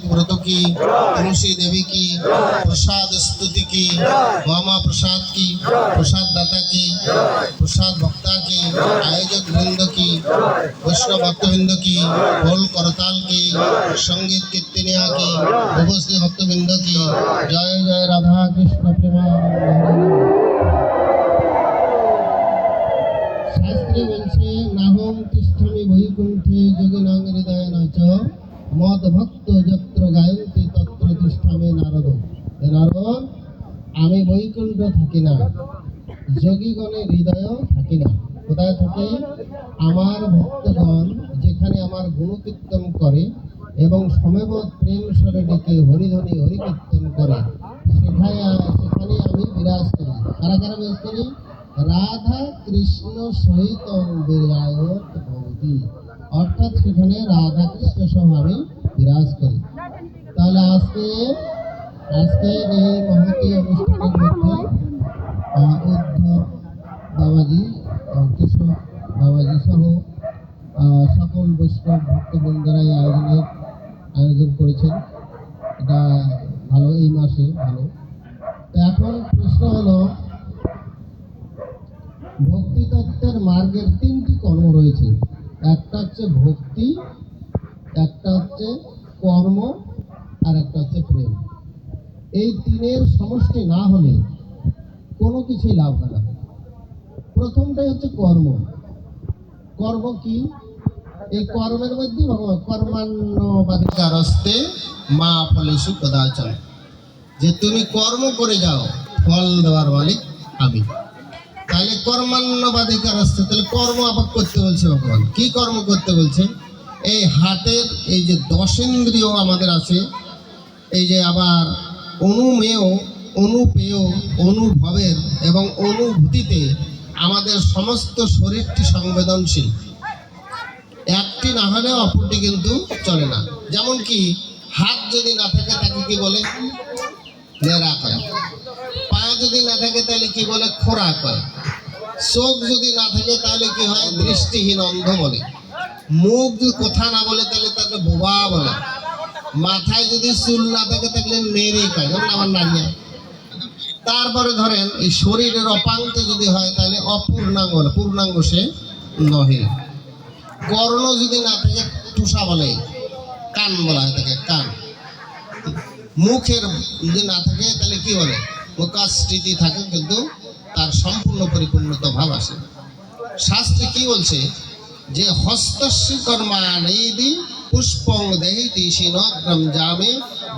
व्रत की, तुलसी देवी की, प्रसाद स्तुति की, वामा प्रसाद की, प्रसाद दाता की, प्रसाद भक्ता की, आयोजक वृंद की, वैष्णव भक्तवृंद की, ढोल करताल की, संगीत कीर्तनिया की, उपस्थित भक्तवृंद की, जय जय राधा कृष्ण प्रेमानंद। शास्त्रे वंशे नाहं तिष्ठामि वैकुंठे योगिनां हृदयेन च मद भक्त যত্র গায়ন্তি তত্র তিষ্ঠামে নারদ। নারদ, আমি বৈকুণ্ঠ থাকি না, যোগীগণের হৃদয় থাকি না। কোথায় থাকে? আমার ভক্তগণ যেখানে আমার গুণকীর্তন করে এবং সমবেত প্রেম স্বরে ডেকে হরিধ্বনি হরিকীর্তন করে সেখানে আমি বিরাজ করি। কারা কারা বিরাজ করি? রাধা কৃষ্ণ সহিত বিরাজত ভবতি, অর্থাৎ সেখানে রাধা কৃষ্ণ সহ আমি বিরাজ করি। তাহলে আজকে এই মহতী অনুষ্ঠানের মধ্যে উদ্ধব বাবাজি, কেশব বাবাজি সহ সকল বৈষ্ণব ভক্তবৃন্দরা এই আয়োজন করেছেন। এটা ভালো, এই মাসে ভালো। তো এখন প্রশ্ন হলো, ভক্তি তত্ত্বের মার্গের তিনটি কর্ম রয়েছে। একটা হচ্ছে ভক্তি, একটা হচ্ছে কর্ম, আর একটা হচ্ছে প্রেম। এই তিনের সমষ্টি না হলে কোনো কিছুই লাভ হয় না। প্রথমটাই হচ্ছে কর্ম। কর্ম কি? এই কর্মের মধ্যে ভগবান কর্মান্নবাধিকারস্তে মা ফলেষু কদাচন, যে তুমি কর্ম করে যাও, ফল দেওয়ার মালিক আমি। তাহলে কর্মান্নবাধিকার আসতে, তাহলে কর্ম আবার করতে বলছে ভগবান। কি কর্ম করতে বলছে? এই হাতের এই যে দশেন্দ্রিয় আমাদের আছে, এই যে আবার অনুমেয়, অনুপেয়, অনুভবের এবং অনুভূতিতে আমাদের সমস্ত শরীরটি সংবেদনশীল। একটি না হলে অপরটি কিন্তু চলে না। যেমন কি হাত যদি না থাকে তাকে কি বলে? নেড়া কয়। পা যদি না থাকে তাহলে কি বলে? খোরা কয়। চোখ যদি না থাকে তাহলে কি হয়? দৃষ্টিহীন, অন্ধ বলে। মুখ যদি কথা না বলে তাহলে তাকে বোবা বলে। মাথায় যদি চুল না থাকে তাহলে নেড়ে কয়, যেমন আমার নানিয়া। তারপরে ধরেন এই শরীরের অপাঙ্গ যদি হয় তাহলে অপূর্ণাঙ্গ বলে, পূর্ণাঙ্গ সে নহে। কর্ণ যদি না থাকে টুসা বলে, কান বলা হয় তাকে, কান। মুখের যদি না থাকে তাহলে কি বলে? মুখাস্মৃতি থাকে, কিন্তু তার সম্পূর্ণ পরিপূর্ণতা ভাব আসে। শাস্ত্রে কি বলছে? যে হস্তস্য কর্মাণি পুষ্পং দেহিতি শিনগ্রম জামে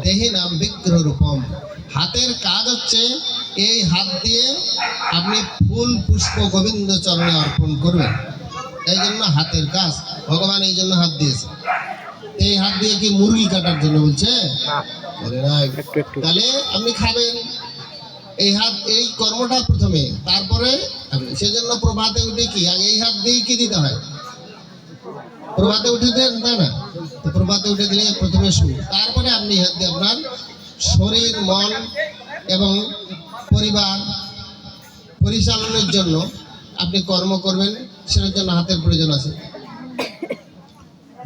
দেহি নাম বিগ্রহ রূপম। হাতের কাজ হচ্ছে এই হাত দিয়ে আপনি ফুল পুষ্প গোবিন্দ চরণে অর্পণ করবেন। এই জন্য হাতের কাজ, ভগবান এই জন্য হাত দিয়েছে। এই হাত দিয়ে কি মুরগি কাটার জন্য বলছে? তাহলে আপনি খাবেন, এই হাত, এই কর্মটা প্রথমে, তারপরে সেজন্য প্রভাতে উঠে কি আগে এই হাত দিয়ে কি দিতে হয়? প্রভাতে উঠে দেন, তাই না? তো প্রভাতে উঠে দিলে প্রথমে শুরু, তারপরে আপনি হাত দিয়ে আপনার শরীর, মন এবং পরিবার পরিচালনের জন্য আপনি কর্ম করবেন। সেটার জন্য হাতের প্রয়োজন আছে।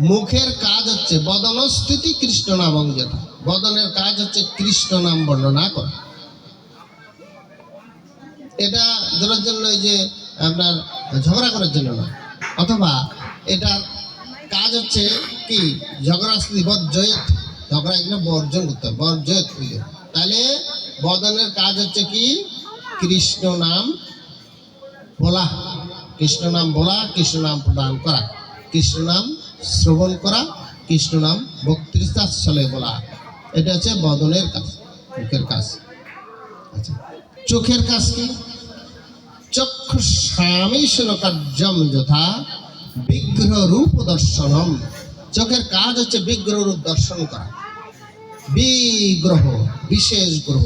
মুখের কাজ হচ্ছে বদনস্তুতি কৃষ্ণ নাম অঞ্জনা। বদনের কাজ হচ্ছে কৃষ্ণ নাম বর্ণনা করা। এটা ধরার জন্য যে আপনার ঝগড়া করার জন্য না, অথবা এটার কাজ হচ্ছে কি ঝগড়াস্তি বর্জয়ত, ঝগড়া এগুলো বর্জন করতে হবে, বর্জয়ত। তাহলে বদনের কাজ হচ্ছে কি? কৃষ্ণ নাম বলা, কৃষ্ণ নাম বলা, কৃষ্ণ নাম প্রদান করা, কৃষ্ণ নাম শ্রবণ করা, কৃষ্ণ নাম বক্তৃতাস্থলে বলা। এটা হচ্ছে বদনের কাজ, মুখের কাজ। আচ্ছা, চোখের কাজ কি? চক্ষুষামীশন কার্যম যথা বিগ্রহ রূপ দর্শনম। চোখের কাজ হচ্ছে বিগ্রহ রূপ দর্শন করা। বিগ্রহ, বিশেষ গ্রহ,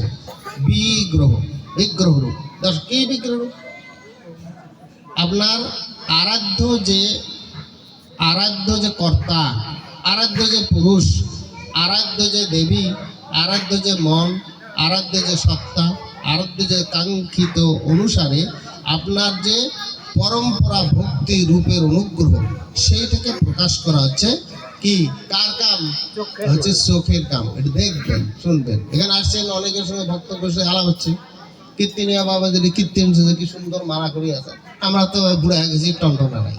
বিগ্রহ, বিগ্রহ রূপ। কি বিগ্রহ রূপ? আপনার আরাধ্য যে কর্তা, আরাধ্য যে পুরুষ, আরাধ্য যে দেবী, আরাধ্য যে মন, আরাধ্য যে সত্তা, আরাধ্য যে কাঙ্ক্ষিত অনুসারে আপনার যে পরম্পরা ভক্তি রূপের অনুগ্রহ, সেইটাকে প্রকাশ করা হচ্ছে কি কার কাম? হচ্ছে চোখের কাম। এটা দেখবেন, শুনবেন। এখানে আসছেন, অনেকের সঙ্গে ভক্ত বসে আলাপ হচ্ছে, কীর্তনিয়া বাবা যদি কীর্তন কি সুন্দর মারা করি আছে। আমরা তো বুড়া হয়ে গেছি, টনটনা নাই।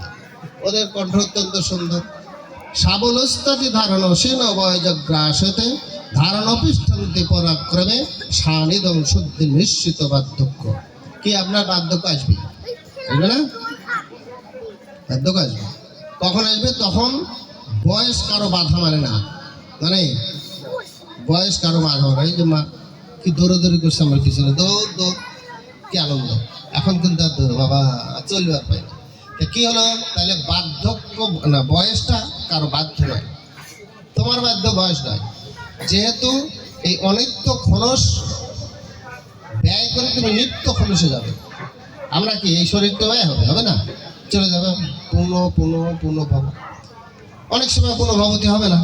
ওদের কণ্ঠ অত্যন্ত সুন্দর। সাবলস্তাতি ধারণ সেন বয়জগ্রাসতে ধারণ পৃষ্ঠন্তি পরাক্রমে সানিদং শুদ্ধি নিশ্চিত বার্ধক্য। কি আপনার বার্ধক্য আসবে? বুঝবে না? বার্ধক্য আসবে। কখন আসবে? তখন বয়স কারো বাধা মানে না। মানে বয়স কারো বাধা মানে। এই যে মা কি দৌড়াদৌড়ি করছে আমার পিছনে, দৌড় দৌড়, কি আনন্দ। এখন কিন্তু আর দৌড় বাবা চলবার পাই না। কি হলো তাহলে? বার্ধক্য না, বয়সটা কারো বাধ্য নয়, তোমার বাধ্য বয়স নয়। যেহেতু এই অনিত্য খলস ব্যয় করে তুমি নিত্য খলসে যাবে। আমরা কি এই শরীর তো ব্যয় হবে, হবে না? চলে যাবে পুনঃ ভব। অনেক সময় কোনো ভবতি হবে না,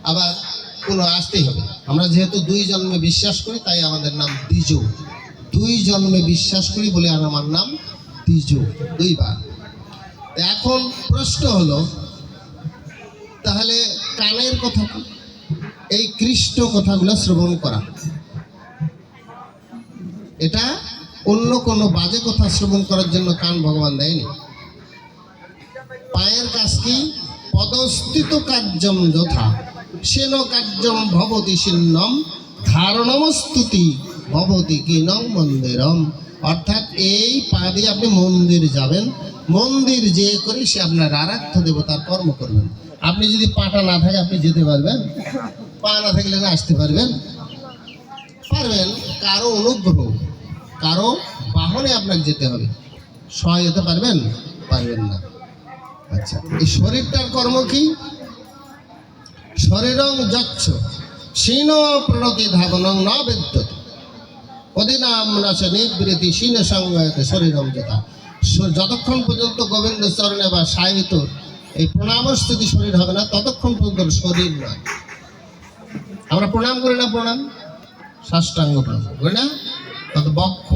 আবার কোনো আসতেই হবে। আমরা যেহেতু 2 জন্মে বিশ্বাস করি, তাই আমাদের নাম দ্বিজ। 2 জন্মে বিশ্বাস করি বলে আমার নাম দ্বিজ, 2 বার। এখন প্রশ্ন হলো, তাহলে কানের কথা কি? এই কৃষ্ণ কথাগুলো শ্রবণ করা, এটা অন্য কোনো বাজে কথা শ্রবণ করার জন্য কান ভগবান দেয়নি। পায়ের কাজ কি? পদস্থিত কার্যম যথা সেন কার্যম ভবতি শিন্নম ধারণমস্তুতি ভবতি কিনং মন্দিরম। অর্থাৎ এই পা দিয়ে আপনি মন্দির যাবেন, মন্দির যে করে সে আপনার আরাধ্য দেবতার কর্ম করবেন। আপনি যদি পাটা না থাকে আপনি যেতে পারবেন? পা না থাকলে না আসতে পারবেন? পারবেন। কারো অনুগ্রহ, কারো বাহনে আপনাকে যেতে হবে। সহায় হতে পারবেন? পারবেন না। আচ্ছা, এই শরীরটার কর্ম কি? শরীরং যচ্ছ শীন প্রণতি ধাবনং ন বিদ্যতে অদিনাম নাশ নিবৃতি শীন সংগয়তে শরীরং যথা। যতক্ষণ পর্যন্ত গোবিন্দ চরণে বা সাহিত্য এই প্রণামস্থিতি শরীর হবে না, ততক্ষণ পর্যন্ত শরীর নয়। আমরা প্রণাম করি না? প্রণাম সাষ্টাঙ্গ প্রণাম করি না? তত বক্ষ,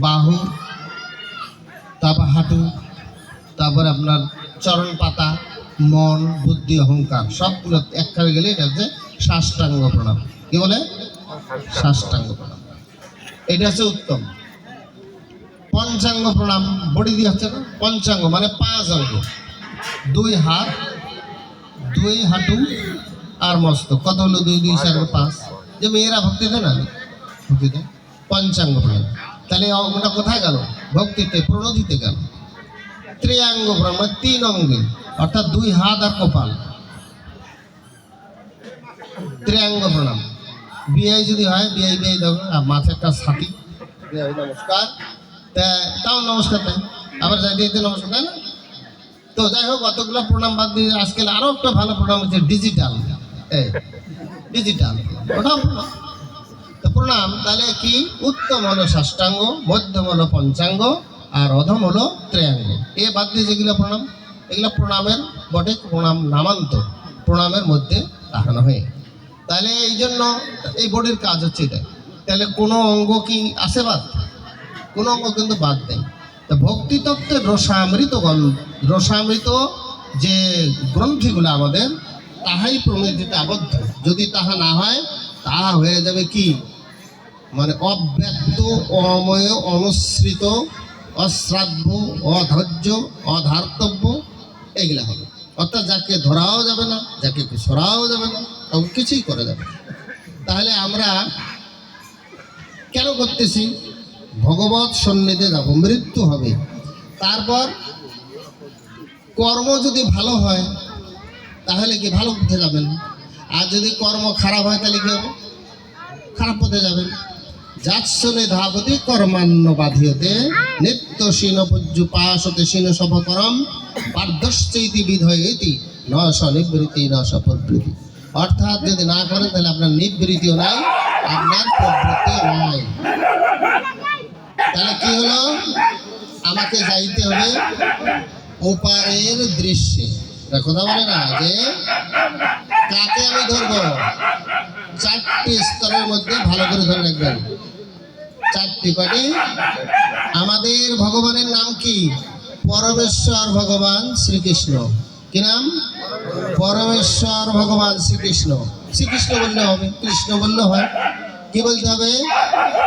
বাহু, তারপর হাঁটু, তারপরে আপনার চরণ পাতা, মন, বুদ্ধি, অহংকার সবগুলো একখানে গেলে এটা হচ্ছে সাষ্টাঙ্গ প্রণাম। কি বলে? সাষ্টাঙ্গ প্রণাম। এটা হচ্ছে উত্তম। পঞ্চাঙ্গ প্রণাম বডি দিয়ে হচ্ছে না? পঞ্চাঙ্গ মানে 5 অঙ্গ, 2 হাত, 2 হাঁটু আর মস্তক। কত হলো? 2 2 4 5। যে মেয়েরা ভক্তি দেয় না, ভক্তি দেয়। পঞ্চাঙ্গ প্রণাম। তাহলে অঙ্গটা কোথায় গেল? ভক্তিতে, প্রণোদিতে গেল। ত্রিয়াঙ্গ প্রণাম 3 অঙ্গে, অর্থাৎ 2 হাত আর কপাল। ত্রিয়াঙ্গ প্রণাম। বিয়ে যদি হয়, বিয়ে দেখো মাথায় একটা ছাতি, নমস্কার, তাও নমস্কার দেয়, আবার যাই দিয়ে নমস্কার দেয় না। তো যাই হোক, অতগুলো প্রণাম বাদ দিয়ে আজকাল আরো একটা ভালো প্রণাম হচ্ছে ডিজিটাল। ডিজিটাল ওটাও প্রণাম। তো প্রণাম তাহলে কি? উত্তম হলো সাষ্টাঙ্গ, মধ্যম হলো পঞ্চাঙ্গ, আর অধম হলো ত্রয়াঙ্গ। এ বাদ দিয়ে যেগুলো প্রণাম, এগুলো প্রণামের বটে, প্রণাম নামান্তর, প্রণামের মধ্যে রাখানো হয়। তাহলে এই জন্য এই বডির কাজ হচ্ছে এটা। তাহলে কোনো অঙ্গ কি আসে বাদ? কোনো অঙ্গ কিন্তু বাদ দেয়। তা ভক্তিতত্ত্বের রসামৃত যে গ্রন্থিগুলো আমাদের, তাহাই প্রণীতিতে আবদ্ধ। যদি তাহা না হয়, তাহা হয়ে যাবে কি? মানে অব্যক্ত, অময়, অনুসৃত, অশ্রাব্য, অধৈর্য, অধার্তব্য, এগুলা হবে। অর্থাৎ যাকে ধরাও যাবে না, যাকে সরাও যাবে না, তখন কিছুই করা যাবে না। তাহলে আমরা কেন করতেছি? ভগবত সন্নিধে যাব, মৃত্যু হবে। তারপর কর্ম যদি ভালো হয় তাহলে কি ভালো পথে যাবেন, আর যদি কর্ম খারাপ হয় তাহলে কি হবে? খারাপ পথে যাবেন। যাচ্ছনে ধাবতি কর্মান্ন বাধিয়তে নিত্য শীন পূজ্যুপাসতে শীন সভকরম পার্ধশ্চৈতি বিধয়তি ন স্বনিবৃত্তি ন সপ্রবৃত্তি। অর্থাৎ যদি না করেন তাহলে আপনার নিবৃত্তিও নাই, আপনার প্রবৃত্তিও নাই। তাহলে কি হলো? আমাকে যাইতে হবে ওপারের দৃশ্যে। কথা বলে না যে কাকে আমি ধরবো? 4টি স্তরের মধ্যে ভালো করে ধরে রাখবেন। 4টি কটি? আমাদের ভগবানের নাম কি? পরমেশ্বর ভগবান শ্রীকৃষ্ণ। কি নাম? পরমেশ্বর ভগবান শ্রীকৃষ্ণ। শ্রীকৃষ্ণ বললে হবে, কৃষ্ণ বললে হয়। কি বলতে হবে?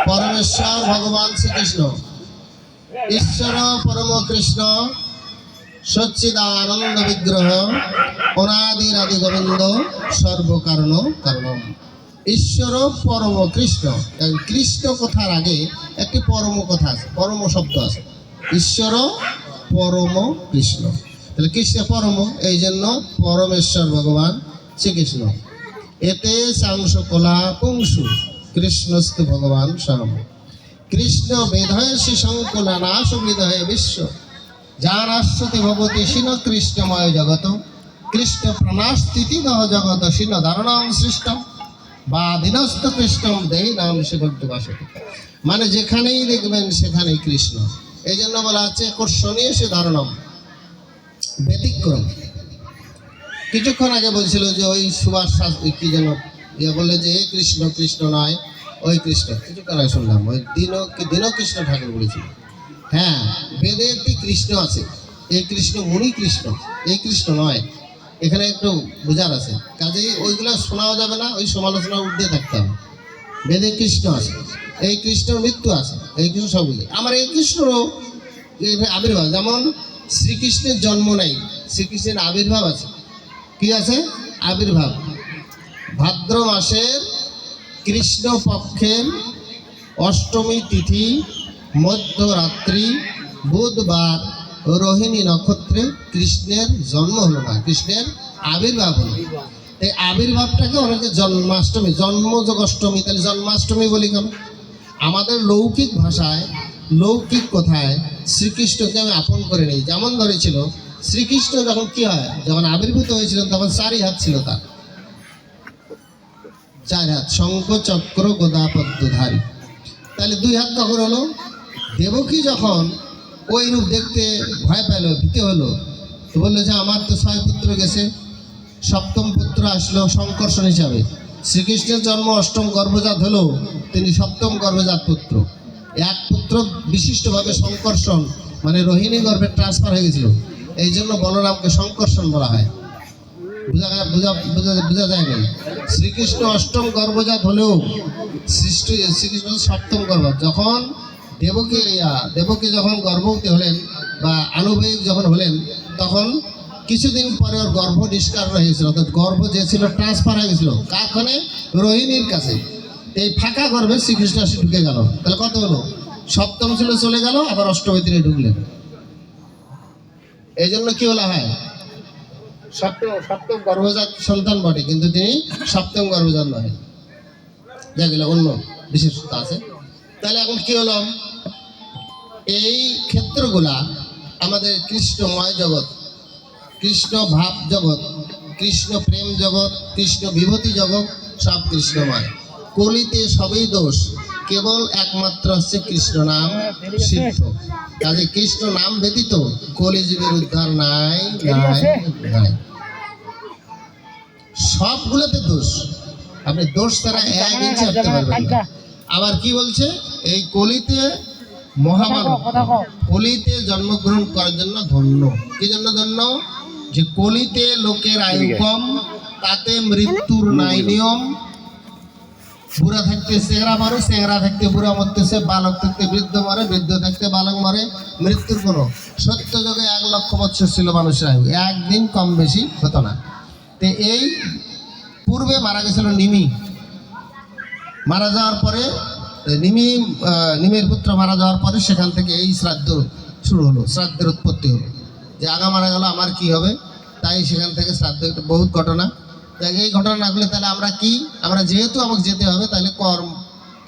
পরমেশ্বর ভগবান শ্রীকৃষ্ণ। ঈশ্বর পরম কৃষ্ণ সচ্চিদানন্দ বিগ্রহ অনাদির আদি গোবিন্দ সর্বকারণ কারণম। ঈশ্বর পরম কৃষ্ণ। কৃষ্ণ কথার আগে একটি পরম কথা আছে, পরম শব্দ আছে। ঈশ্বর পরম কৃষ্ণ, তাহলে কৃষ্ণ পরম, এই জন্য পরমেশ্বর ভগবান শ্রীকৃষ্ণ। এতে সাংশ কলা পুংসু কৃষ্ণস্তু ভগবান স্বয়ং। কৃষ্ণ বেদয়সি সংকুলা নাশ বিদয়ে বিশ্ব যারাশ্বতি ভবতি শিন কৃষ্ণময় জগত কৃষ্ণ প্রণাস্তিতি নহ জগত শিন ধারণাম সৃষ্টম বা দীনস্থ কৃষ্ণম দেহি নাম শিববাসতি। মানে যেখানেই দেখবেন সেখানেই কৃষ্ণ। এই জন্য বলা হচ্ছে কর্ষণীয় সে ধারণম, ব্যতিক্রম। কিছুক্ষণ আগে বলছিল যে ওই সুভাষ শাস্ত্রী কি যেন বললে যে এ কৃষ্ণ কৃষ্ণ নয়, ওই কৃষ্ণ। কিছুক্ষণ আগে শুনলাম ওই দীন কৃষ্ণ ঠাকুর বলেছিল। হ্যাঁ, বেদে একটি কৃষ্ণ আছে, এই কৃষ্ণ মুনি কৃষ্ণ, এই কৃষ্ণ নয়। এখানে একটু বোঝার আছে, কাজেই ওইগুলো শোনাও যাবে না, ওই সমালোচনার ঊর্ধ্বে থাকতে হবে। বেদে কৃষ্ণ আছে, এই কৃষ্ণর মৃত্যু আছে, এই কৃষ্ণ সব বুঝে। আমার এই কৃষ্ণ আবির্ভাব, যেমন শ্রীকৃষ্ণের জন্ম নেই, শ্রীকৃষ্ণের আবির্ভাব আছে। কি আছে? আবির্ভাব। ভাদ্র মাসের কৃষ্ণ পক্ষের অষ্টমী তিথি মধ্যরাত্রি বুধবার রোহিণী নক্ষত্রে কৃষ্ণের জন্ম হলো না, কৃষ্ণের আবির্ভাব হলো। এই আবির্ভাবটাকে অনেকে জন্মাষ্টমী, জন্মযোগ অষ্টমী, তাহলে জন্মাষ্টমী বলি কেন? আমাদের লৌকিক ভাষায়, লৌকিক কথায় শ্রীকৃষ্ণকে আমি আপন করে নিই। যেমন ধরেছিল শ্রীকৃষ্ণ যখন কি হয়, যখন আবির্ভূত হয়েছিলেন তখন 4 হাত ছিল তার, 4 হাত, শঙ্খ চক্র গদা পদ্মধারী। তাহলে 2 হাত কখন হলো? দেবকী যখন ওই রূপ দেখতে ভয় পেল, ভীতি হলো, তো বললো যে আমার তো 6 পুত্র গেছে, 7ম পুত্র আসলো সংকর্ষণ হিসাবে। শ্রীকৃষ্ণের জন্ম 8ম গর্ভজাত হলো, তিনি 7ম গর্ভজাত পুত্র। এক পুত্র বিশিষ্টভাবে সংকর্ষণ মানে রোহিণী গর্ভে ট্রান্সফার হয়ে গেছিল, এই জন্য বলরামকে সংকর্ষণ বলা হয়। বোঝা যায় না? শ্রীকৃষ্ণ 8ম গর্ভজাত হলেও শ্রীকৃষ্ণ 7ম গর্ভজাত। যখন দেবকী যখন গর্ভবতী হলেন বা আনুবাহিক যখন হলেন, তখন কিছুদিন পরে ওর গর্ভ নিষ্কার হয়ে গেছিল, অর্থাৎ গর্ভ যে ছিল ট্রান্সফার হয়ে গেছিল কারখানে রোহিণীর কাছে। এই ফাঁকা গর্ভে শ্রীকৃষ্ণ আসে ঢুকে গেল। তাহলে কত হলো? 7ম ছিল চলে গেল, আবার 8মে তিনি ঢুকলেন। এই জন্য কি বলা হয়? 7ম গর্ভজাত সন্তান বটে, কিন্তু তিনি 7ম গর্ভজাত নয়। যা গেল অন্য বিশেষতা আছে। তাহলে এখন কি হলো? এই ক্ষেত্রগুলা আমাদের কৃষ্ণময় জগৎ, কৃষ্ণ ভাব জগৎ, কৃষ্ণ প্রেম জগৎ, কৃষ্ণ বিভূতি জগৎ, সব কৃষ্ণময়। কলিতে সবই দোষ, কেবল একমাত্র হচ্ছে কৃষ্ণ নাম সিদ্ধ। কাজে কৃষ্ণ নাম ব্যতীত কলিযুগের উদ্ধার নাই, নাই, নাই। সবগুলোতে দোষ, আপনি দোষ তারা 1 ইঞ্চি হাঁটতে পারবেন না। আবার কি বলছে? এই কলিতে মহামানব, কলিতে জন্মগ্রহণ করার জন্য ধন্য। কি জন্য ধন্য? যে কলিতে লোকের আয়ু কম, তাতে মৃত্যুর নাই নিয়ম। বুড়া থাকতে চেহারা মরে, চেহারা থাকতে বুড়া মরতেছে, বালক থাকতে বৃদ্ধ মরে, বৃদ্ধ থাকতে বালক মরে। মৃত্যুর কোনো সত্য যুগে 1 লক্ষ বছর ছিল মানুষের আয়ু, একদিন কম বেশি হতো না। তো এই পূর্বে মারা গেছিল নিমি, মারা যাওয়ার পরে নিমের পুত্র মারা যাওয়ার পরে সেখান থেকে এই শ্রাদ্ধ শুরু হলো, শ্রাদ্ধের উৎপত্তি হলো। যে আগা মারা গেল আমার কি হবে, তাই সেখান থেকে শ্রাদ্ধ, বহুত ঘটনা। এই ঘটনা না করলে তাহলে আমরা কি, আমরা যেহেতু আমাকে যেতে হবে, তাহলে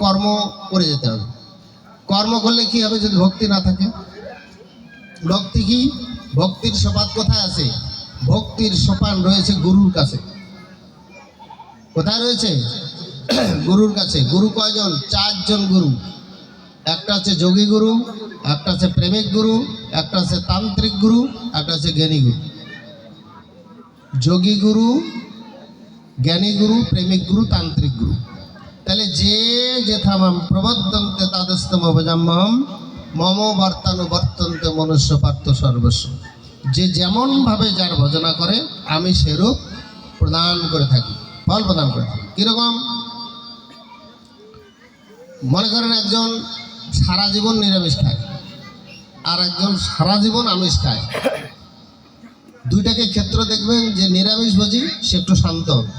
কর্ম করে যেতে হবে। কর্ম করলে কি হবে যদি ভক্তি না থাকে? ভক্তি কি? ভক্তির সোপান কোথায় আছে? ভক্তির সোপান রয়েছে গুরুর কাছে। কোথায় রয়েছে? গুরুর কাছে। গুরু কয়জন? 4 জন গুরু। একটা হচ্ছে যোগী গুরু, একটা হচ্ছে প্রেমিক গুরু, একটা হচ্ছে তান্ত্রিক গুরু, একটা হচ্ছে জ্ঞানী গুরু। যোগী গুরু, জ্ঞানী গুরু, প্রেমিক গুরু, তান্ত্রিক গুরু। তাহলে যে যথামাম প্রবর্তন্তে তাদস্তম ভজাম্যহম মম বর্তানুবর্তন্তে মনুষ্য পার্থ সর্বস্ব। যে যেমনভাবে যার ভজনা করে আমি সেরূপ প্রদান করে থাকি, ফল প্রদান করে থাকি। কীরকম? মনে করেন একজন সারা জীবন নিরামিষ খায় আর একজন সারা জীবন আমিষ খায়। দুইটাকে ক্ষেত্র দেখবেন, যে নিরামিষভোজী সে একটু শান্ত হবে,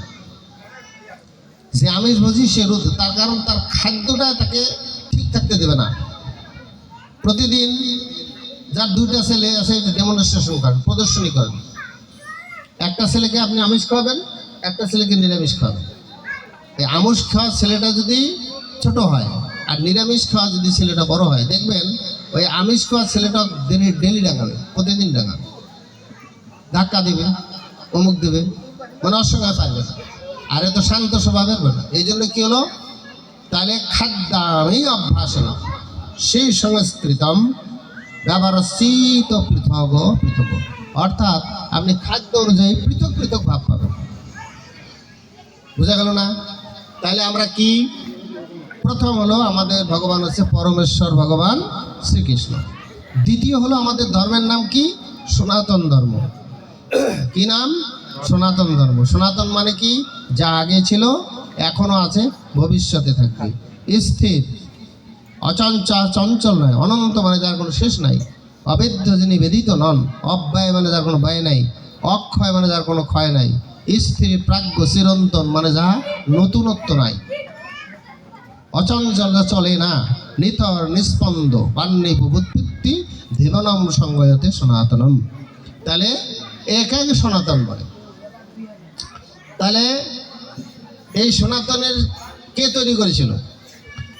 যে আমিষভোজী সে রুদ্ধ। তার কারণ তার খাদ্যটা তাকে ঠিক থাকতে দেবে না। প্রতিদিন যার দুইটা ছেলে আছে ডেমনস্ট্রেশন করেন, প্রদর্শনী করেন। একটা ছেলেকে আপনি আমিষ খাওয়াবেন, একটা ছেলেকে নিরামিষ খাওয়াবেন। এই আমিষ খাওয়া ছেলেটা যদি ছোট হয় আর নিরামিষ খাওয়া যদি ছেলেটা বড় হয়, দেখবেন ওই আমিষ খাওয়া ছেলেটা ডেলি ডাঙাবে, প্রতিদিন ডাঙাবে, ধাক্কা দেবে, অমুক দেবে, মানে অসংখ্য পারবে না। আর এত শান্ত স্বভাবের না। এই জন্য কি হলো? তাহলে খাদ্যামি অভ্যাস না সেই সংস্কৃতম ব্যবহারস্থিত পৃথক পৃথক, অর্থাৎ আপনি খাদ্য অনুযায়ী পৃথক পৃথক ভাব পাবেন। বোঝা গেল না? তাহলে আমরা কি? প্রথম হলো আমাদের ভগবান হচ্ছে পরমেশ্বর ভগবান শ্রীকৃষ্ণ। দ্বিতীয় হলো আমাদের ধর্মের নাম কি? সনাতন ধর্ম। কি নাম? সনাতন ধর্ম। সনাতন মানে কি? যা আগে ছিল, এখনো আছে, ভবিষ্যতে থাকবে, স্থির, অচঞ্চল, চঞ্চল নয়, অনন্ত মানে যার কোনো শেষ নাই, অবেদ্য যিনি বেদিত নন, অব্যয় মানে যার কোনো ব্যয় নাই, অক্ষয় মানে যার কোনো ক্ষয় নাই, স্থির, প্রাজ্ঞ, চিরন্তন মানে যাহা নতুনত্ব নাই, অচঞ্চল চলে না, নিতর নিস্পন্দ, বাণ্যে বুৎপত্তি ধীবনম সংগয়তে সনাতনম। তাহলে একাকে সনাতন বলে। তাহলে এই সনাতনের কে তৈরি করেছিল?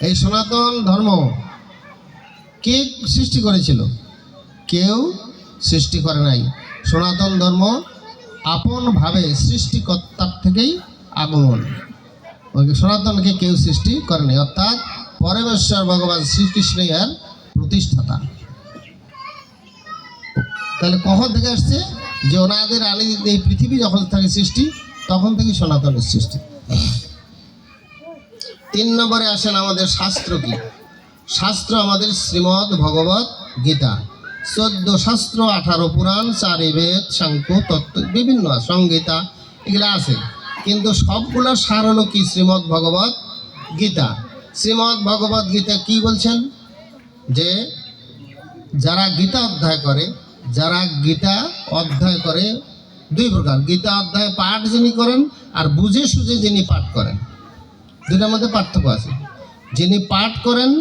এই সনাতন ধর্ম কে সৃষ্টি করেছিল? কেউ সৃষ্টি করে নাই। সনাতন ধর্ম আপনভাবে সৃষ্টিকর্তার থেকেই আগমন। সনাতনকে কেউ সৃষ্টি করে নাই, অর্থাৎ পরমেশ্বর ভগবান শ্রীকৃষ্ণই এর প্রতিষ্ঠাতা। তাহলে কখন থেকে আসছে? যে ওনাদের আনি এই পৃথিবী যখন থেকে সৃষ্টি, তখন থেকে সনাতনের সৃষ্টি। 3 নম্বরে আসেন আমাদের শাস্ত্র কি? শাস্ত্র আমাদের শ্রীমদ্ ভগবত গীতা, 14 শাস্ত্র, 18 পুরাণ, 4 বেদ, সাংখ্য, তত্ত্ব, বিভিন্ন সংগীতা, এগুলো আছে। কিন্তু সবগুলোর সার হলো কি? শ্রীমদ্ ভগবত গীতা। শ্রীমদ্ ভগবত গীতা কি বলছেন? যে যারা গীতা অধ্যায় করে, যারা গীতা অধ্যায় করে, 2 প্রকার। গীতা অধ্যায় পাঠ যিনি করেন আর বুঝে সুঝে যিনি পাঠ করেন, দুটার মধ্যে পার্থক্য আছে। যিনি পাঠ করেন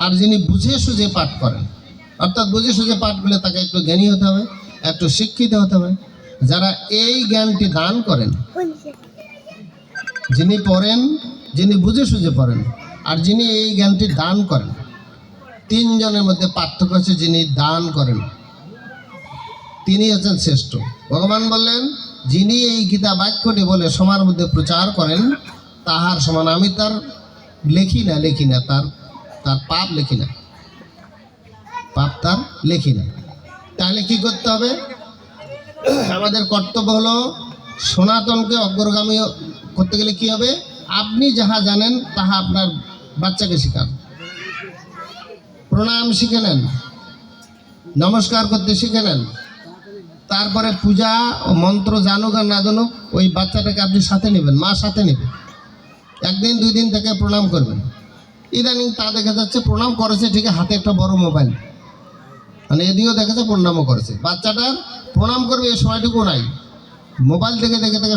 আর যিনি বুঝে সুঝে পাঠ করেন, অর্থাৎ বুঝে সুঝে পাঠ করলে তাকে একটু জ্ঞানী হতে হবে, একটু শিক্ষিত হতে হবে। যারা এই জ্ঞানটি দান করেন, যিনি পড়েন, যিনি বুঝে সুঝে পড়েন আর যিনি এই জ্ঞানটি দান করেন, 3 জনের মধ্যে পার্থক্য আছে। যিনি দান করেন তিনি হচ্ছেন শ্রেষ্ঠ। ভগবান বললেন, যিনি এই গীতা বাক্যটি বলে সবার মধ্যে প্রচার করেন, তাহার সমান আমি তার লেখি না, তার পাপ লেখি না, পাপ তার লেখি না। তাহলে কি করতে হবে? আমাদের কর্তব্য হলো সনাতনকে অগ্রগামী করতে গেলে কি হবে? আপনি যাহা জানেন তাহা আপনার বাচ্চাকে শেখান। প্রণাম শিখে নেন, নমস্কার করতে শিখে নেন। তারপরে পূজা ও মন্ত্র জানুক আর না জানুক, ওই বাচ্চাটাকে আপনি সাথে নেবেন, মা সাথে নেবে। 1 দিন 2 দিন থেকে প্রণাম করবেন। ইদানিং তা দেখা যাচ্ছে প্রণাম করেছে ঠিক, হাতে একটা বড় মোবাইল, মানে এদিকেও দেখা যাচ্ছে প্রণামও করেছে। বাচ্চাটার প্রণাম করবে এই সময়টুকু নাই, মোবাইল থেকে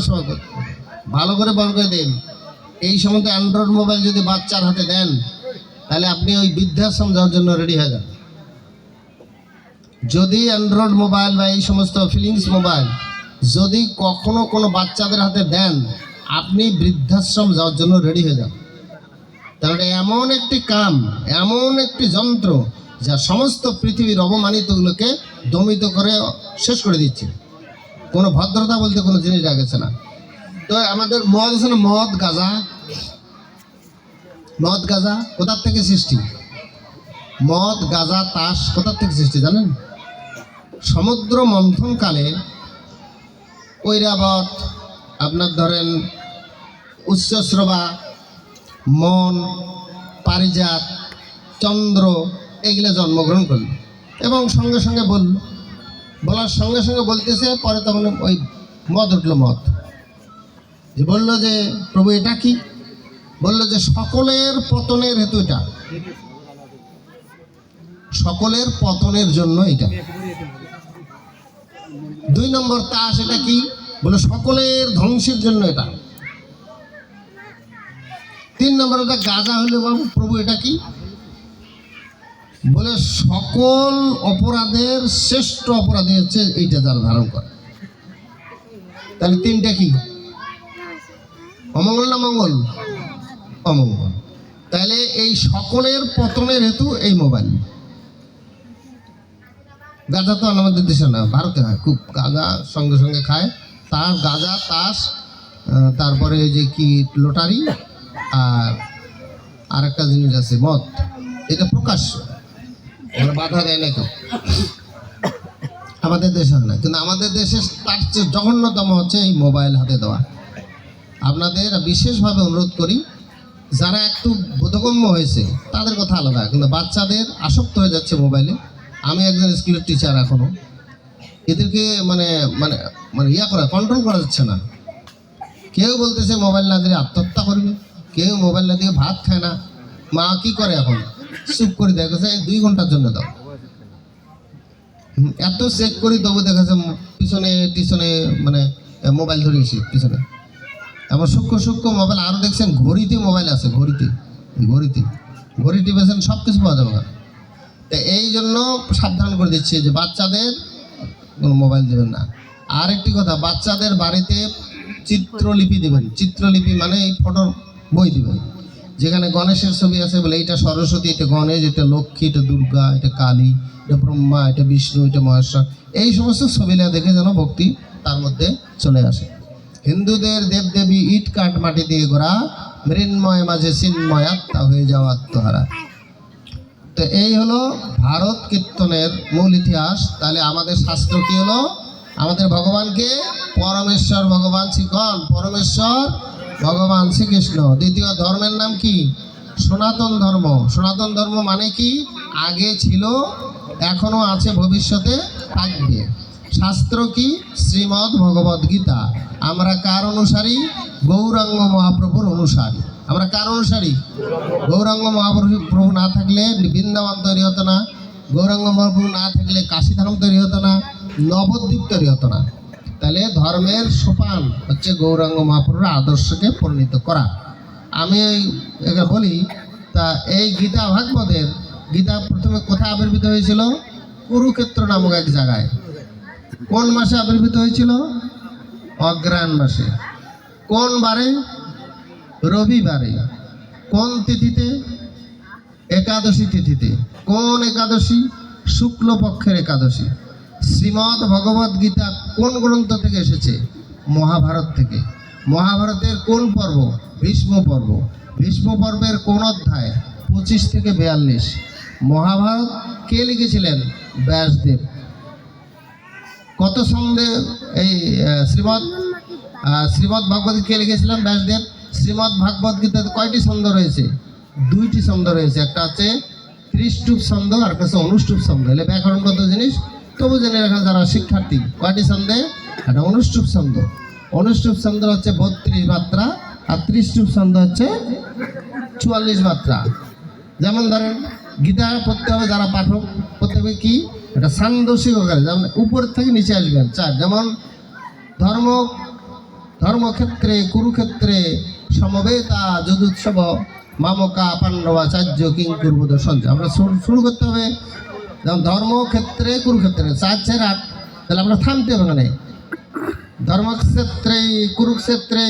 সময় করবে। ভালো করে বল করে দেন, এই সময় অ্যান্ড্রয়েড মোবাইল যদি বাচ্চার হাতে দেন, তাহলে আপনি ওই বৃদ্ধাশ্রম যাওয়ার জন্য রেডি হয়ে যান। যদি অ্যান্ড্রয়েড মোবাইল বা এই সমস্ত ফিলিংস মোবাইল যদি কখনো কোনো বাচ্চাদের হাতে দেন, আপনি বৃদ্ধাশ্রম যাওয়ার জন্য রেডি হয়ে যান। তাহলে এমন একটি কাম, এমন একটি যন্ত্র যা সমস্ত পৃথিবীর অবমানিতগুলোকে দমিত করে শেষ করে দিচ্ছে। কোনো ভদ্রতা বলতে কোনো জিনিস রাখেছে না। তো আমাদের মদ আছে না, মদ গাঁজা কোথার থেকে সৃষ্টি? মদ গাঁজা তাস কোথার থেকে সৃষ্টি জানেন? সমুদ্র মন্থনকালে ঐরাবত, আপনার ধরেন উচ্চশ্রবা, মন, পারিজাত, চন্দ্র, এগুলো জন্মগ্রহণ করল এবং সঙ্গে সঙ্গে বলল বলার সঙ্গে সঙ্গে বলতেছে, পরে তখন ওই মদ উঠলো, মদ যে বললো যে প্রভু এটা কি, বললো যে সকলের পতনের হেতু এটা, সকলের পতনের জন্য এটা। 2 নম্বর তাস, এটা কি, বলে সকলের ধ্বংসের জন্য এটা। 3 নম্বর এটা গাঁজা হইলে বাবু প্রভু এটা কি, বলে সকল অপরাধের শ্রেষ্ঠ অপরাধী হচ্ছে এইটা যারা ধারণ করে। তাহলে 3টা কি, অমঙ্গল না মঙ্গল? অমঙ্গল। তাহলে এই সকলের পতনের হেতু এই মোবাইল। গাঁজা তো আমাদের দেশে না, ভারতে হয় খুব, গাঁজা সঙ্গে সঙ্গে খায়, তাস, গাঁজা, তাস, তারপরে এই যে কি লটারি, আর একটা জিনিস আছে মদ, এটা প্রকাশ্য, বাধা দেয় না কেউ। আমাদের দেশে হয় না, কিন্তু আমাদের দেশে তার চেয়ে জঘন্যতম হচ্ছে এই মোবাইল হাতে দেওয়া। আপনাদের বিশেষভাবে অনুরোধ করি, যারা একটু বোধগম্য হয়েছে তাদের কথা আলাদা, কিন্তু বাচ্চাদের আসক্ত হয়ে যাচ্ছে মোবাইলে। আমি একজন স্কুলের টিচার, এখনো এদেরকে মানে মানে মানে কন্ট্রোল করা যাচ্ছে না। কেউ বলতেছে মোবাইল না দিলে আত্মহত্যা করবে, কেউ মোবাইল না দিয়ে ভাত খায় না। মা কি করে এখন, চুপ করে দেখেছে 2 ঘন্টার জন্য দাও, এত চেক করি তবু দেখেছে পিছনে টিছনে মানে মোবাইল ধরে এসে পিছনে। এমন সূক্ষ্ম সূক্ষ্ম মোবাইল, আরও দেখছেন ঘড়িতে মোবাইল আছে, ঘড়ি টিপেছেন, সব কিছু পাওয়া যাবে। তো এই জন্য সাবধান করে দিচ্ছি যে বাচ্চাদের কোনো মোবাইল দেবেন না। আর একটি কথা, বাচ্চাদের বাড়িতে চিত্রলিপি দেবেন। চিত্রলিপি মানে এই ফটোর বই দেবেন, যেখানে গণেশের ছবি আছে, বলে এটা সরস্বতী, এটা গণেশ, এটা লক্ষ্মী, এটা দুর্গা, এটা কালী, এটা ব্রহ্মা, এটা বিষ্ণু, এটা মহেশ্বর। এই সমস্ত ছবিটা দেখে যেন ভক্তি তার মধ্যে চলে আসে। হিন্দুদের দেবদেবী ইট কাঠ মাটি দিয়ে গড়া, মৃন্ময় মাঝে চিন্ময় আত্মা হয়ে যাওয়া আত্মহারা। তো এই হলো ভারত কীর্তনের মূল ইতিহাস। তাহলে আমাদের শাস্ত্র কি হলো, আমাদের ভগবানকে পরমেশ্বর ভগবান শ্রীকণ, পরমেশ্বর ভগবান শ্রীকৃষ্ণ। দ্বিতীয় ধর্মের নাম কি, সনাতন ধর্ম। সনাতন ধর্ম মানে কি, আগে ছিল, এখনো আছে, ভবিষ্যতে থাকবে। শাস্ত্র কি, শ্রীমদ্ ভগবদ গীতা। আমরা কার অনুসারী, গৌরাঙ্গ মহাপ্রভুর অনুসারী। আমরা কার অনুসারী, গৌরাঙ্গ মহাপ্রভু না থাকলে বৃন্দাবন তৈরি হতো না, গৌরাঙ্গ মহাপ্রভু না থাকলে কাশীধাম তৈরি হতো না, নবদ্বীপ তৈরি হতো না। তাহলে ধর্মের সোপান হচ্ছে গৌরাঙ্গ মহাপ্রভুর আদর্শকে পরিণত করা। আমি এটা বলি, তা এই গীতা ভাগবতের, গীতা প্রথমে কোথায় আবির্ভূত হয়েছিল, কুরুক্ষেত্র নামক এক জায়গায়। কোন মাসে আবির্ভূত হয়েছিল, অগ্রহায়ণ মাসে। কোন বারে, রবিবারে। কোন তিথিতে, একাদশী তিথিতে। কোন একাদশী, শুক্লপক্ষের একাদশী। শ্রীমদ্ ভগবদ গীতা কোন গ্রন্থ থেকে এসেছে, মহাভারত থেকে। মহাভারতের কোন পর্ব, ভীষ্ম পর্ব। ভীষ্ম পর্বের কোন অধ্যায়, 25 থেকে 42। মহাভারত কে লিখেছিলেন, ব্যাসদেব। কত ছন্দে এই শ্রীমদ্ ভগবত কে লিখেছিলেন, ব্যাসদেব। শ্রীমদ্ ভাগবত গীতাতে কয়টি ছন্দ রয়েছে, 2টি ছন্দ রয়েছে। একটা হচ্ছে 30 ছন্দ, আর একটা হচ্ছে অনুষ্টুপ ছন্দ। এলে ব্যাকরণগত জিনিস তবু জেনে রাখা যারা শিক্ষার্থী। কয়টি ছন্দে, একটা অনুষ্টুপ ছন্দ। অনুষ্টুপ ছন্দ হচ্ছে 32 মাত্রা, আর 30 ছন্দ হচ্ছে 44 মাত্রা। যেমন ধরেন গীতা পড়তে হবে, যারা পাঠক পড়তে হবে কি, এটা ছান্দসিক আকারে, যেমন উপর থেকে নিচে আসবেন 4। যেমন ধর্মক্ষেত্রে কুরুক্ষেত্রে সমবেতা যদুৎসব মামকা পাণ্ডবাচার্য কিং কুর্বদ সঞ্চয়। আমরা শুরু করতে হবে, যেমন ধর্মক্ষেত্রে কুরুক্ষেত্রে 4 4 8। তাহলে আমরা থামতে হবে না। ধর্মক্ষেত্রে কুরুক্ষেত্রে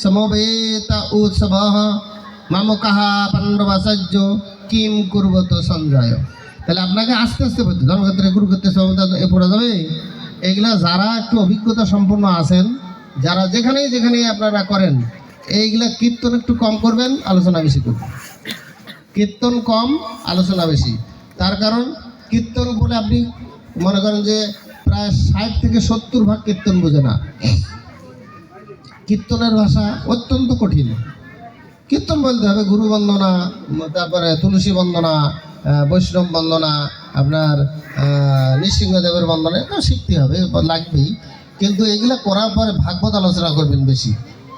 সমবেতা উৎসব মামকাহ পাণ্ডবাচার্য কিং কুর্বদ সঞ্জয়। তাহলে আপনাকে আস্তে আস্তে পড়তে, ধর্মক্ষেত্রে কুরুক্ষেত্রে সমবেতা এ পড়া যাবে। এইগুলা যারা একটু অভিজ্ঞতা সম্পন্ন আছেন, যারা যেখানে আপনারা করেন, এইগুলা কীর্তন একটু কম করবেন, আলোচনা বেশি করবেন। কীর্তন কম, আলোচনা বেশি। তার কারণ কীর্তন বলে আপনি মনে করেন যে প্রায় 60 থেকে 70 ভাগ কীর্তন বোঝে না। কীর্তনের ভাষা অত্যন্ত কঠিন। কীর্তন বলতে হবে গুরু বন্দনা, তারপরে তুলসী বন্দনা, বৈষ্ণব বন্দনা, আপনার নৃসিংহদেবের বন্দনে তো শিখতে হবে, লাগবেই, কিন্তু এগুলা করার পরে ভাগবত আলোচনা করবেন বেশি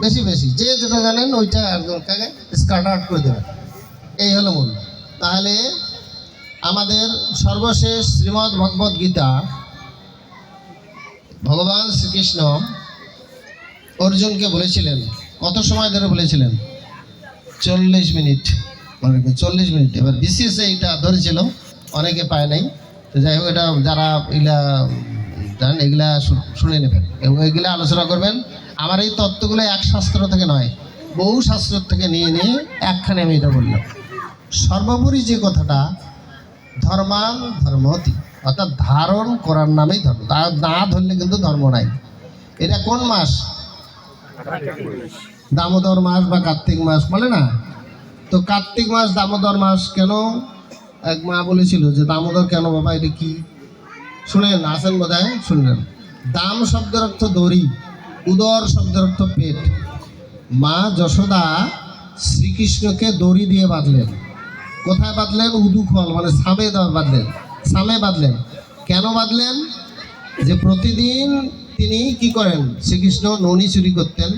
বেশি বেশি, যে যেটা জানেন ওইটা একজনকে স্কার্ট আউট করে দেবেন, এই হলো মূল। তাহলে আমাদের সর্বশেষ শ্রীমদ্ ভগবদ গীতা ভগবান শ্রীকৃষ্ণ অর্জুনকে বলেছিলেন, কত সময় ধরে বলেছিলেন? 40 মিনিট, 40 মিনিট। এবার বিশেষ এইটা ধরেছিল, অনেকে পায় নাই, তো যাই হোক এটা যারা এগুলা জানেন এগুলা শুনে নেবেন এবং এগুলা আলোচনা করবেন। আমার এই তত্ত্বগুলো এক শাস্ত্র থেকে নয়, বহু শাস্ত্র থেকে নিয়ে নিয়ে একখানে আমি এটা বললাম। সর্বোপরি যে কথাটা, ধর্মান ধর্মতি, অর্থাৎ ধারণ করার নামেই ধর্ম, তা না ধরলে কিন্তু ধর্ম নাই। এটা কোন মাস? দামোদর মাস বা কার্তিক মাস বলে না? তো কার্তিক মাস দামোদর মাস কেন? এক মা বলেছিল যে দামোদর কেন বাবা, এটা কি? শুনেন, আসেন বোধহয় শুনলেন। দাম শব্দের অর্থ দড়ি, উদর শব্দের অর্থ পেট। মা যশোদা শ্রীকৃষ্ণকে দড়ি দিয়ে বাঁধলেন। কোথায় বাঁধলেন? উদুখল মানে সামে বাঁধলেন, সামে বাঁধলেন। কেন বাঁধলেন? যে প্রতিদিন তিনি কি করেন? শ্রীকৃষ্ণ ননি চুরি করতেন,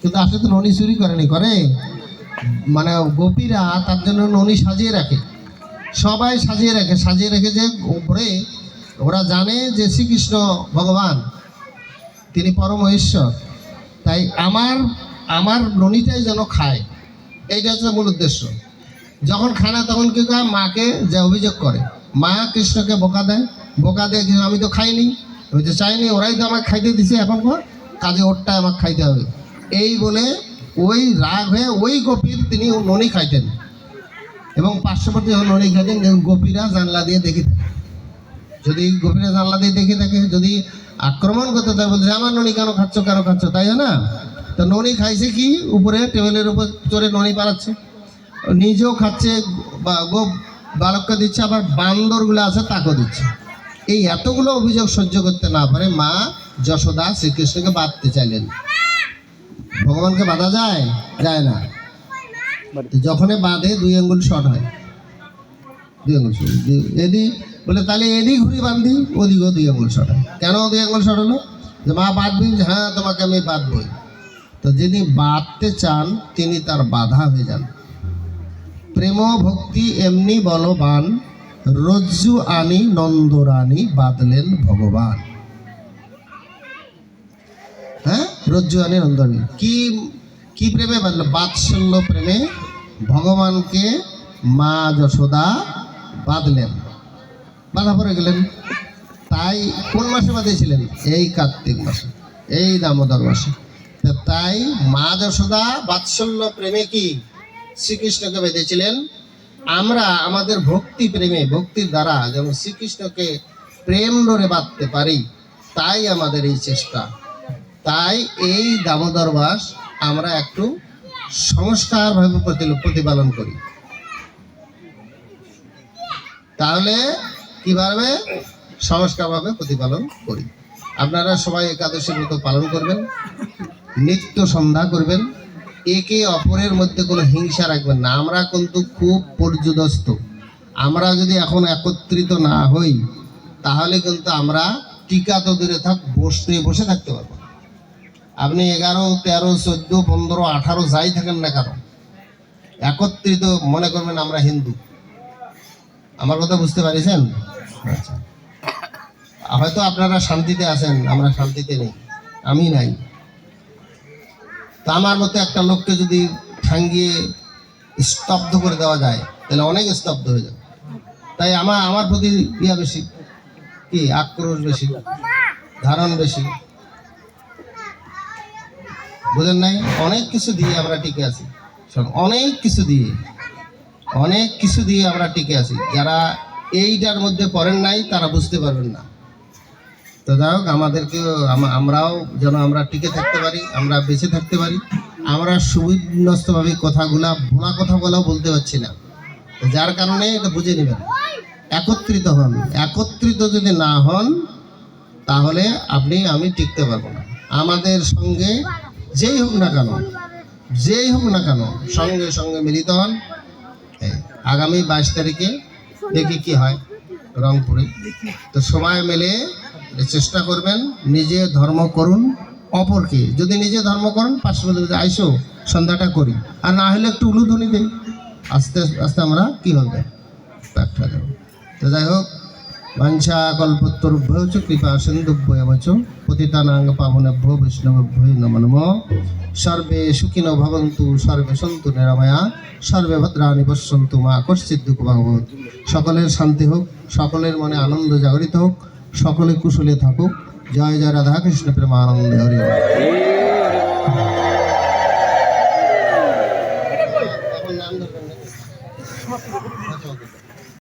কিন্তু আসলে তো ননি চুরি করেনি, করে মানে গোপীরা তার জন্য ননি সাজিয়ে রাখে, সবাই সাজিয়ে রাখে, সাজিয়ে রেখে যে উপরে ওরা জানে যে শ্রীকৃষ্ণ ভগবান, তিনি পরম ঈশ্বর, তাই আমার ননিটাই যেন খায়, এইটা হচ্ছে মূল উদ্দেশ্য। যখন খায় না তখন কি করে? মাকে যে অভিযোগ করে, মা কৃষ্ণকে বোকা দেয়, বোকা দিয়ে কিন্তু আমি তো খাইনি, আমি তো চাইনি, ওরাই তো আমাকে খাইতে দিছে, এখন কাজে ওরটাই আমাকে খাইতে হবে, এই বলে ওই রাগ হয়ে ওই গোপীর তিনি ননি খাইতেন এবং পার্শ্ববর্তী ননি খাইতেন। গোপীরা জানলা দিয়ে দেখে থাকে, যদি গোপীরা জানলা দিয়ে দেখে থাকে, যদি আক্রমণ করতে তাই বলছে আমার ননি কেন খাচ্ছ, কেন খাচ্ছ, তাই না? তো ননি খাইছে কি? উপরে টেবিলের উপর চড়ে ননি পালাচ্ছে, নিজেও খাচ্ছে, বালককে দিচ্ছে, আবার বান্দরগুলো আছে তাকেও দিচ্ছে। এই এতগুলো অভিযোগ সহ্য করতে না পারে মা যশোদা শ্রীকৃষ্ণকে বাঁধতে চাইলেন। ভগবানকে বাঁধা যায়? যায় না। যখনই বাঁধে 2 আঙ্গুল শর্ট হয়, 2 আঙ্গুল শর্ট, এদি বলে তাহলে এদিক ঘুরি বাঁধি, ওদিকেও 2 আঙ্গুল শর্ট হয়। কেন 2 আঙ্গুল শর্ট হলো? যে মা বাঁধবি? হ্যাঁ তোমাকে আমি বাঁধবই। তো যিনি বাঁধতে চান তিনি তার বাধা হয়ে যান। প্রেম ভক্তি এমনি বলবান, রজ্জু আনি নন্দরানী বাঁধলেন ভগবান। হ্যাঁ, রজ্জু আনি নন্দরানী কি কি প্রেমে বাঁধল? বাৎসল্য প্রেমে ভগবানকে মা যশোদা বাঁধলেন, বাঁধা পড়ে গেলেন। তাই কোন মাসে বাঁধিয়েছিলেন? এই কার্তিক মাসে, এই দামোদর মাসে। তাই মা যশোদা বাৎসল্য প্রেমে কি শ্রীকৃষ্ণকে বেঁধেছিলেন। আমরা আমাদের ভক্তি প্রেমে, ভক্তির দ্বারা যেমন শ্রীকৃষ্ণকে প্রেম ডোরে বাঁধতে পারি, তাই আমাদের এই চেষ্টা। তাই এই দামোদর মাস আমরা একটু সংস্কারভাবে প্রতিপালন করি। তাহলে কিভাবে সংস্কারভাবে প্রতিপালন করি? আপনারা সবাই একাদশীর মতো পালন করবেন, নিত্য সন্ধ্যা করবেন, একে অপরের মধ্যে কোনো হিংসা রাখবেন না। আমরা কিন্তু খুব পর্যদস্ত, আমরা যদি এখন একত্রিত না হই তাহলে কিন্তু আমরা টিকা তো দূরে থাক, বসে থাকতে পারবো। আপনি 11, 13, 14, 15, 18 যাই থাকেন না কেন, একত্রিত মনে করবেন আমরা হিন্দু। আমার কথা বুঝতে পারিছেন? আচ্ছা, হয়তো আপনারা শান্তিতে আছেন, আমরা শান্তিতে নেই, আমি নাই। তা আমার মতো একটা লোককে যদি ঠাঙ্গিয়ে স্তব্ধ করে দেওয়া যায় তাহলে অনেক স্তব্ধ হয়ে যাবে। তাই আমার প্রতি ইয়া বেশি, কি আক্রোশ বেশি, ধারণ বেশি, বুঝেন নাই? অনেক কিছু দিয়ে আমরা টিকে আছি, অনেক কিছু দিয়ে আমরা টিকে আছি। যারা এইটার মধ্যে পড়েন নাই তারা বুঝতে পারবেন না। তো যাই হোক, আমাদেরকে আমরাও যেন আমরা টিকে থাকতে পারি, আমরা বেঁচে থাকতে পারি। আমরা সুবিন্যস্তভাবে ভোলা কথাগুলো বলতে পারছি না, যার কারণে এটা বুঝে নেবেন। একত্রিত হন, একত্রিত যদি না হন তাহলে আমি টিকতে পারবো না। আমাদের সঙ্গে যেই হোক না কেন সঙ্গে সঙ্গে মিলিত হন। আগামী 22 তারিখে দেখি কি হয়। রংপুরে। তো সবাই মিলে চেষ্টা করবেন, নিজে ধর্ম করুন, অপরকে যদি নিজে ধর্ম করেন পাশে যদি আইসো সন্ধ্যাটা করি, আর না হলে একটু উলুধ্বনি দিই, আস্তে আস্তে আমরা কি হবে ব্যাখ্যা দেব। তো যাই হোক, বাঞ্ছা কল্পতরুভ্য কৃপা সিন্ধুভ্য চ পতিতানাং পাবনেভ্যো বৈষ্ণবেভ্যো নমো নমঃ। সর্বে সুখিনো ভবন্তু, সর্বে সন্তু নিরাময়া, সর্বে ভদ্রাণি পশ্যন্তু মা কশ্চিৎ দুঃখ ভগবৎ। সকলের শান্তি হোক, সকলের মনে আনন্দ জাগরিত হোক, সকলে কুশলে থাকুক। জয় জয় রাধা কৃষ্ণ প্রেমানন্দে হরি বল। এখন নাম ধরবেন নাকি?